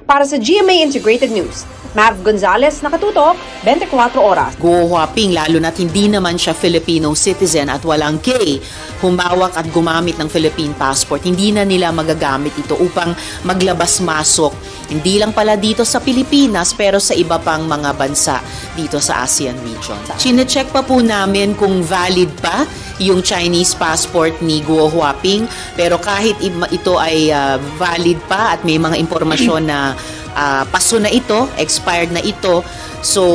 Para sa GMA Integrated News, Mav Gonzalez, nakatutok, 24 oras. Guo Huaping, lalo na't hindi naman siya Filipino citizen at walang K, humawak at gumamit ng Philippine passport, hindi na nila magagamit ito upang maglabas-masok. Hindi lang pala dito sa Pilipinas, pero sa iba pang mga bansa dito sa ASEAN region. Chine-check pa po namin kung valid pa yung Chinese passport ni Guo Huaping, pero kahit ito ay valid pa at may mga impormasyon na paso na ito, expired na ito, so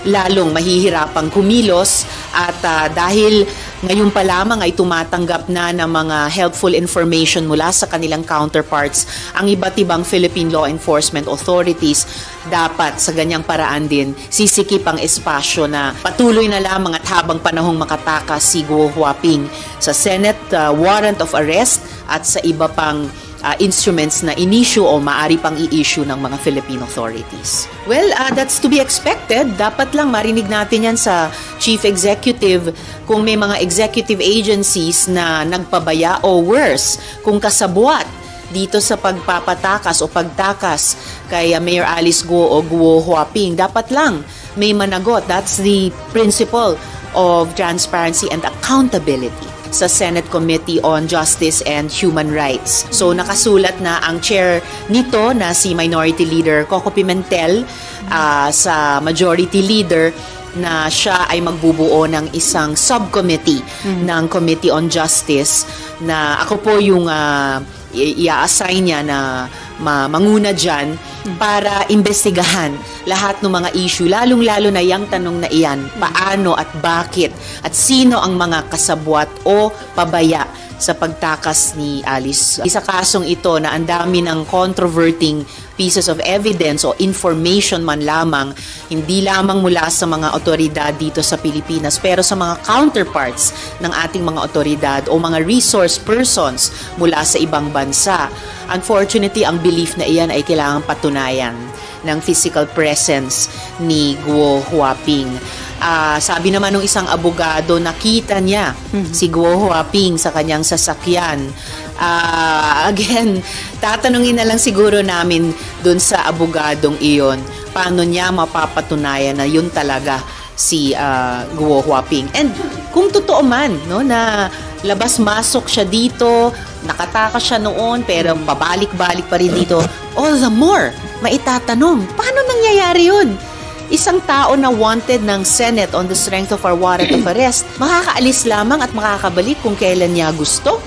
lalong mahihirapang kumilos at dahil ngayon pa lamang ay tumatanggap na ng mga helpful information mula sa kanilang counterparts ang iba't ibang Philippine law enforcement authorities, dapat sa ganyang paraan din sisikip ang espasyo na patuloy na lamang at habang panahong makatakas si Guo Huaping sa Senate warrant of arrest at sa iba pang instruments na in-issue o maaari pang i-issue ng mga Philippine authorities. Well, that's to be expected. Dapat lang marinig natin yan sa Chief Executive kung may mga executive agencies na nagpabaya o worse, kung kasabwat dito sa pagpapatakas o pagtakas kay Mayor Alice Guo o Guo Huaping. Dapat lang may managot. That's the principle of transparency and accountability sa Senate Committee on Justice and Human Rights. So nakasulat na ang chair nito na si Minority Leader Coco Pimentel sa Majority Leader na siya ay magbubuo ng isang subcommittee ng Committee on Justice na ako po yung i-assign niya na manguna dyan para imbestigahan lahat ng mga issue, lalong-lalo na yung tanong na iyan, paano at bakit at sino ang mga kasabwat o pabaya sa pagtakas ni Alice. Sa kasong ito na ang dami ng controverting pieces of evidence o information man lamang, hindi lamang mula sa mga otoridad dito sa Pilipinas, pero sa mga counterparts ng ating mga otoridad o mga resource persons mula sa ibang bansa. Unfortunately, ang belief na iyan ay kailangang patunayan ng physical presence ni Guo Huaping. Sabi naman ng isang abogado, nakita niya si Guo Huaping sa kanyang sasakyan. Again, tatanungin na lang siguro namin dun sa abogadong iyon, paano niya mapapatunayan na yun talaga si Guo Huaping. And kung totoo man, no, na labas-masok siya dito, nakatakas siya noon, pero pabalik-balik pa rin dito, all the more, maitatanong, paano nangyayari yun? Isang tao na wanted ng Senate on the strength of our warrant of arrest, makakaalis lamang at makakabalik kung kailan niya gusto.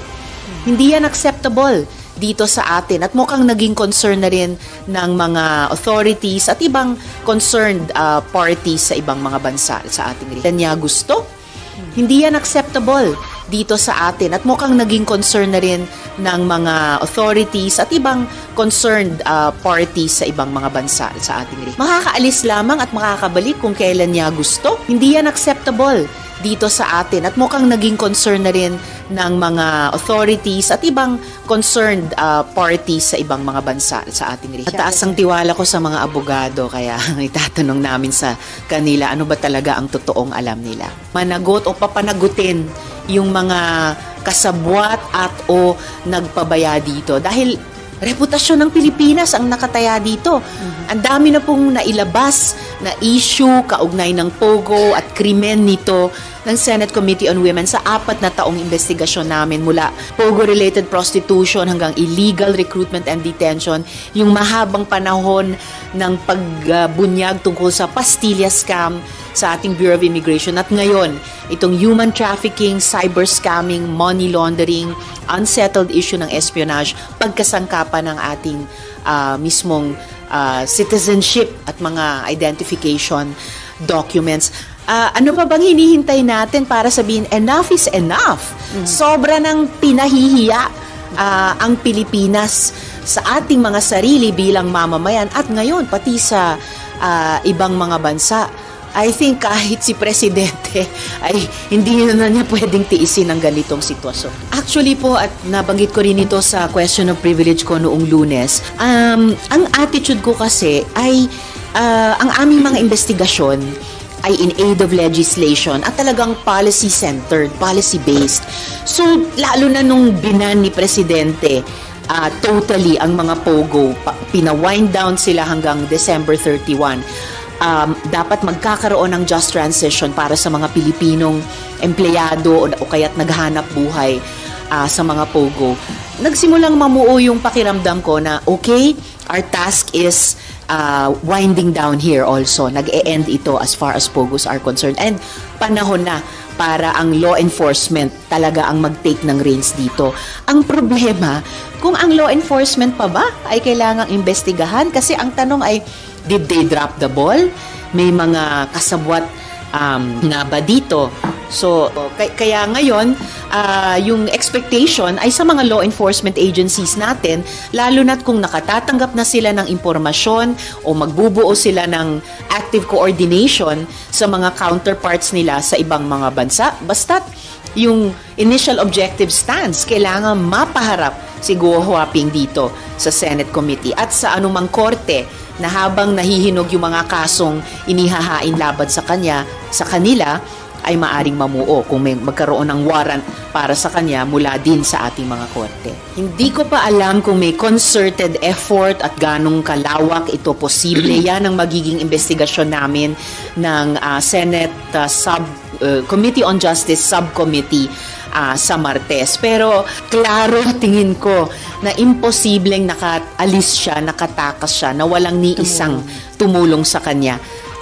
Hindi yan acceptable dito sa atin at mukhang naging concern na rin ng mga authorities at ibang concerned parties sa ibang mga bansa sa ating region. Niya gusto? Hindi yan acceptable dito sa atin at mukhang naging concern na rin ng mga authorities at ibang concerned parties sa ibang mga bansa sa ating region. Makakaalis lamang at makakabalik kung kailan niya gusto. Hindi yan acceptable dito sa atin at mukhang naging concern na rin ng mga authorities at ibang concerned parties sa ibang mga bansa sa ating region. Mataas ang tiwala ko sa mga abogado, kaya itatanong namin sa kanila ano ba talaga ang totoong alam nila. Managot o papanagutin yung mga kasabwat at o nagpabaya dito dahil reputasyon ng Pilipinas ang nakataya dito. Ang dami na pong nailabas na issue kaugnay ng POGO at krimen nito ng Senate Committee on Women sa 4 na taong investigasyon namin mula POGO-related prostitution hanggang illegal recruitment and detention, yung mahabang panahon ng pagbunyag tungkol sa pastilla scam sa ating Bureau of Immigration at ngayon, itong human trafficking, cyber scamming, money laundering, unsettled issue ng espionage, pagkasangkapan ng ating mismong citizenship at mga identification documents. Ano pa bang hinihintay natin para sabihin enough is enough? Sobra nang pinahihiya ang Pilipinas sa ating mga sarili bilang mamamayan at ngayon pati sa ibang mga bansa. I think kahit si Presidente ay hindi na niya pwedeng tiisin ang ganitong sitwasyon. Actually po, at nabanggit ko rin ito sa question of privilege ko noong Lunes, ang attitude ko kasi ay ang aming mga investigasyon ay in aid of legislation at talagang policy-centered, policy-based. So, lalo na nung binan ni Presidente totally ang mga POGO, pina-wind down sila hanggang December 31. Dapat magkakaroon ng just transition para sa mga Pilipinong empleyado o kaya't naghanap buhay sa mga POGO. Nagsimulang mamuo yung pakiramdam ko na okay, our task is winding down here also. Nag-e-end ito as far as POGOs are concerned. And panahon na para ang law enforcement talaga ang mag-take ng reins dito. Ang problema, kung ang law enforcement pa ba ay kailangang investigahan? Kasi ang tanong ay, did they drop the ball? May mga kasabwat nga ba dito? So, kaya ngayon, yung expectation ay sa mga law enforcement agencies natin, lalo na't kung nakatatanggap na sila ng impormasyon o magbubuo sila ng active coordination sa mga counterparts nila sa ibang mga bansa, basta't yung initial objective stance, kailangan mapaharap si Guo Huaping dito sa Senate Committee at sa anumang korte na habang nahihinog yung mga kasong inihahain laban sa kanila, ay maaring mamuo kung may magkaroon ng warrant para sa kanya mula din sa ating mga korte. Hindi ko pa alam kung may concerted effort at ganong kalawak ito posible. Yan ang magiging investigasyon namin ng Senate Committee on Justice Subcommittee sa Martes. Pero klaro tingin ko na imposibleng nakaalis siya, nakatakas siya, na walang ni isang tumulong sa kanya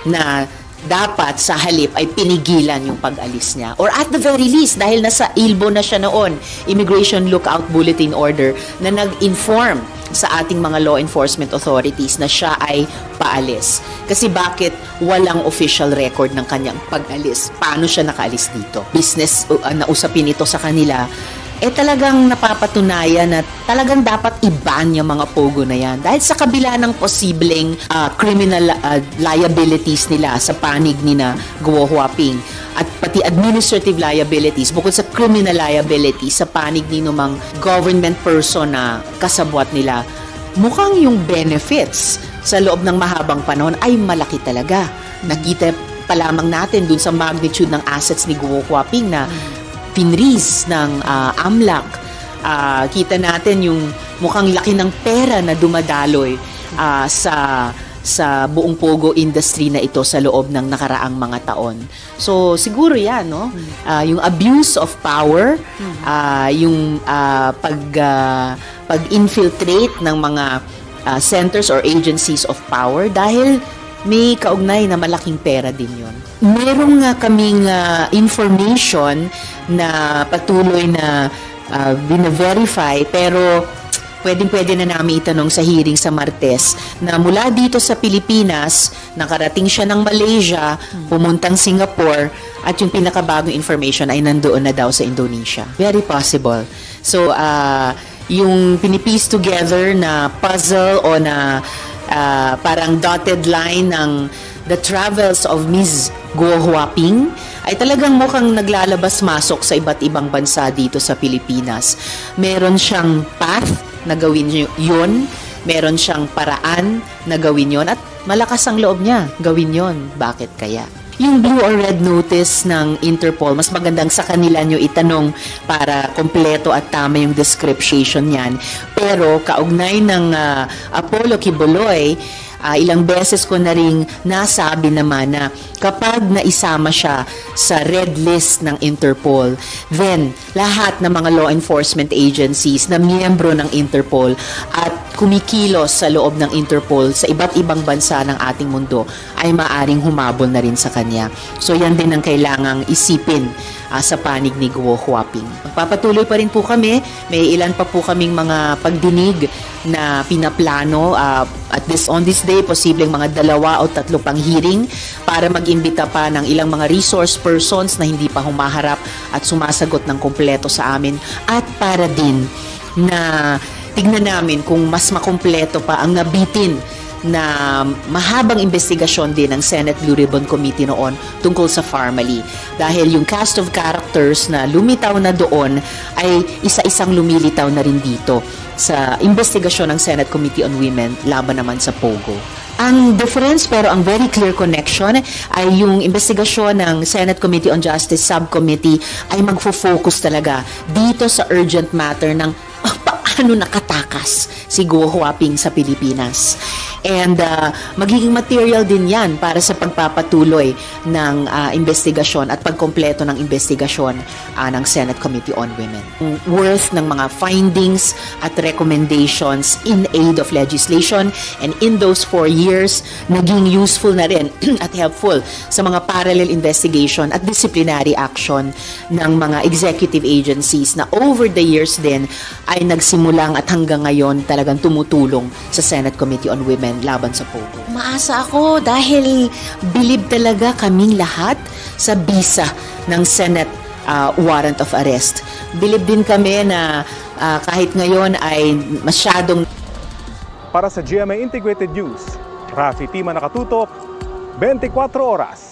na dapat sa halip ay pinigilan yung pag-alis niya. Or at the very least, dahil nasa ILBO na siya noon, Immigration Lookout Bulletin Order, na nag-inform sa ating mga law enforcement authorities na siya ay paalis. Kasi bakit walang official record ng kanyang pag-alis? Paano siya nakaalis dito? Business na usapin ito sa kanila, talagang napapatunayan na talagang dapat i-ban yung mga POGO na yan. Dahil sa kabila ng posibleng criminal liabilities nila sa panig ni na Guo Huaping at pati administrative liabilities, bukod sa criminal liabilities sa panig ni numang government person na kasabwat nila, mukhang yung benefits sa loob ng mahabang panahon ay malaki talaga. Nakita pa lamang natin dun sa magnitude ng assets ni Guo Huaping na pinris ng AMLAC. Kita natin yung mukhang laki ng pera na dumadaloy sa buong POGO industry na ito sa loob ng nakaraang mga taon. So siguro yan, no? Yung abuse of power, yung pag-infiltrate ng mga centers or agencies of power dahil may kaugnay na malaking pera din yun. Merong kaming information na patuloy na bina-verify pero pwedeng-pwede na namin itanong sa hearing sa Martes na mula dito sa Pilipinas, nakarating siya ng Malaysia, pumuntang Singapore, at yung pinakabagong information ay nandoon na daw sa Indonesia. Very possible. So, yung pinipiece together na puzzle o na parang dotted line ng the travels of Ms. Guo Huaping ay talagang mukhang naglalabas-masok sa iba't ibang bansa dito sa Pilipinas. Meron siyang path na gawin yun, meron siyang paraan na gawin yun, at malakas ang loob niya gawin yun. Bakit kaya? Yung blue or red notice ng Interpol, mas magandang sa kanila nyo itanong para kompleto at tama yung description niyan. Pero kaugnay ng Apollo Quiboloy, ilang beses ko na ring nasabi naman na kapag naisama siya sa red list ng Interpol, then lahat ng mga law enforcement agencies na miyembro ng Interpol at kumikilos sa loob ng Interpol sa iba't ibang bansa ng ating mundo ay maaring humabol na rin sa kanya. So yan din ang kailangang isipin sa panig ni Guo Huaping. Magpapatuloy pa rin po kami. May ilan pa po kaming mga pagdinig na pinaplano on this day, posibleng mga 2 o 3 pang hearing para mag-imbita pa ng ilang mga resource persons na hindi pa humaharap at sumasagot ng kumpleto sa amin, at para din na tignan namin kung mas makumpleto pa ang nabitin na mahabang investigasyon din ng Senate Blue Ribbon Committee noon tungkol sa Pharmaly. Dahil yung cast of characters na lumitaw na doon ay isa-isang lumilitaw na rin dito sa investigasyon ng Senate Committee on Women laban naman sa POGO. Ang difference pero ang very clear connection ay yung investigasyon ng Senate Committee on Justice Subcommittee ay magfo-focus talaga dito sa urgent matter ng paano nakatakas makatakas si Guo Huaping sa Pilipinas. And magiging material din yan para sa pagpapatuloy ng investigasyon at pagkompleto ng investigasyon ng Senate Committee on Women. Worth ng mga findings at recommendations in aid of legislation, and in those 4 years, naging useful na rin at helpful sa mga parallel investigation at disciplinary action ng mga executive agencies na over the years din ay nagsimulang at hanggang ngayon talagang tumutulong sa Senate Committee on Women laban sa POGO. Maasa ako dahil bilib talaga kaming lahat sa bisa ng Senate warrant of arrest. Bilib din kami na kahit ngayon ay masyadong... Para sa GMA Integrated News, Rafi Tima nakatutok, 24 oras.